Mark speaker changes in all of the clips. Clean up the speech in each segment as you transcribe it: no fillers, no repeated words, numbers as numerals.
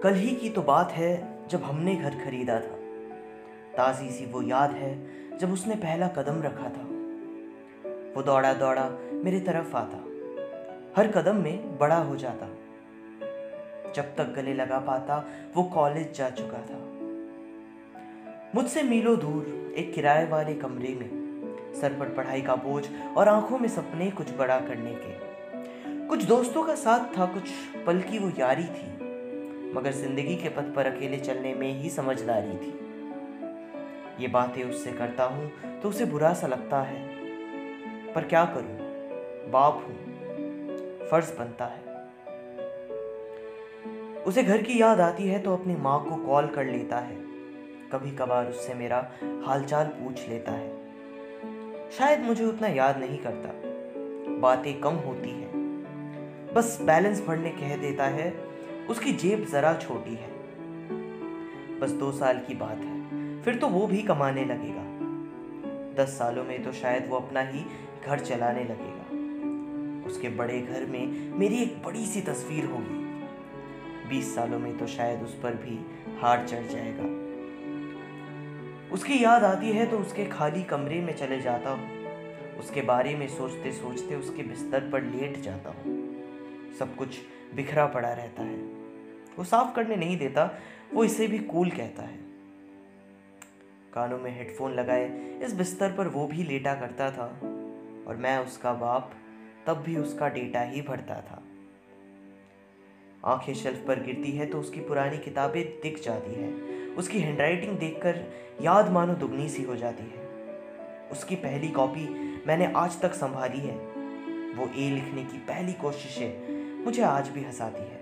Speaker 1: कल ही की तो बात है जब हमने घर खरीदा था। ताज़ी सी वो याद है जब उसने पहला कदम रखा था। वो दौड़ा दौड़ा मेरी तरफ आता, हर कदम में बड़ा हो जाता। जब तक गले लगा पाता वो कॉलेज जा चुका था। मुझसे मीलों दूर एक किराए वाले कमरे में, सर पर पढ़ाई का बोझ और आंखों में सपने कुछ बड़ा करने के। कुछ दोस्तों का साथ था, कुछ पल की वो यारी थी, मगर जिंदगी के पथ पर अकेले चलने में ही समझदारी थी। ये बातें उससे करता हूँ तो उसे बुरा सा लगता है, पर क्या करूँ, बाप हूँ, फर्ज बनता है। उसे घर की याद आती है तो अपनी माँ को कॉल कर लेता है। कभी कभार उससे मेरा हालचाल पूछ लेता है। शायद मुझे उतना याद नहीं करता, बातें कम होती है, बस बैलेंस भरने कह देता है। उसकी जेब जरा छोटी है, बस 2 साल की बात है, फिर तो वो भी कमाने लगेगा। 10 सालों में तो शायद वो अपना ही घर चलाने लगेगा। उसके बड़े घर में मेरी एक बड़ी सी तस्वीर होगी। 20 सालों में तो शायद उस पर भी हार चढ़ जाएगा। उसकी याद आती है तो उसके खाली कमरे में चले जाता हूँ। उसके बारे में सोचते सोचते उसके बिस्तर पर लेट जाता हूँ। सब कुछ बिखरा पड़ा रहता है। वो साफ करने नहीं देता, वो इसे भी कूल कहता है। कानों में हेडफोन लगाए इस बिस्तर पर वो भी लेटा करता था, और मैं उसका बाप तब भी उसका डेटा ही भरता था। आंखें शेल्फ पर गिरती है तो उसकी पुरानी किताबें दिख जाती है। उसकी हैंडराइटिंग देखकर याद मानो दुगनी सी हो जाती है। उसकी पहली कॉपी मैंने आज तक संभाली है। वो ए लिखने की पहली कोशिशें मुझे आज भी हंसाती है।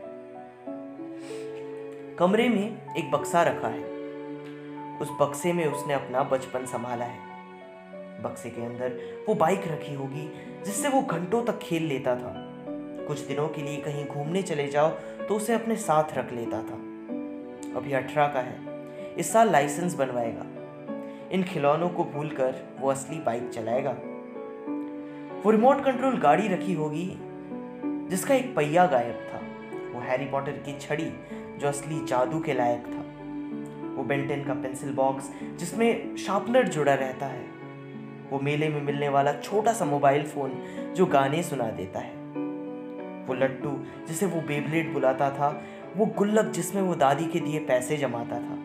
Speaker 1: कमरे में एक बक्सा रखा है। उस बक्से में उसने अपना बचपन संभाला है। बक्से के अंदर वो बाइक रखी होगी जिससे वो घंटों तक खेल लेता था। कुछ दिनों के लिए कहीं घूमने चले जाओ तो उसे अपने साथ रख लेता था। अभी 18 का है, इस साल लाइसेंस बनवाएगा। इन खिलौनों को भूलकर वो असली बाइक चलाएगा। वो रिमोट कंट्रोल गाड़ी रखी होगी जिसका एक पहिया गायब था। वो हैरी पॉटर की छड़ी जो असली जादू के लायक था। वो बेंटेन का पेंसिल बॉक्स जिसमें शार्पनर जुड़ा रहता है। वो मेले में मिलने वाला छोटा सा मोबाइल फोन जो गाने सुना देता है। वो लट्टू जिसे वो बेब्लेड बुलाता था। वो गुल्लक जिसमें वो दादी के दिए पैसे जमाता था।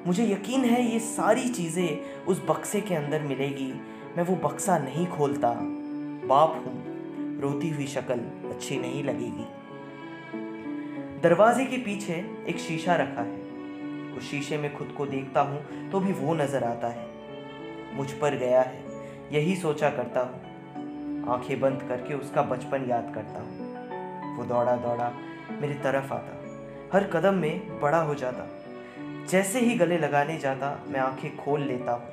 Speaker 1: मुझे यकीन है ये सारी चीजें उस बक्से के अंदर मिलेगी। मैं वो बक्सा नहीं खोलता, बाप हूं, रोती हुई शक्ल अच्छी नहीं लगेगी। दरवाजे के पीछे एक शीशा रखा है। उस शीशे में खुद को देखता हूं तो भी वो नजर आता है। मुझ पर गया है, यही सोचा करता हूँ। आंखें बंद करके उसका बचपन याद करता हूँ। वो दौड़ा दौड़ा मेरी तरफ आता, हर कदम में बड़ा हो जाता। जैसे ही गले लगाने जाता मैं आंखें खोल लेता हूँ।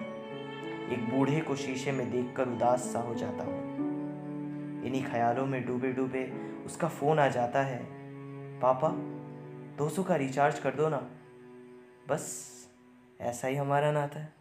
Speaker 1: एक बूढ़े को शीशे में देखकर उदास सा हो जाता हूँ। इन्हीं ख्यालों में डूबे डूबे उसका फोन आ जाता है। पापा, 200 का रिचार्ज कर दो ना। बस ऐसा ही हमारा नाता है।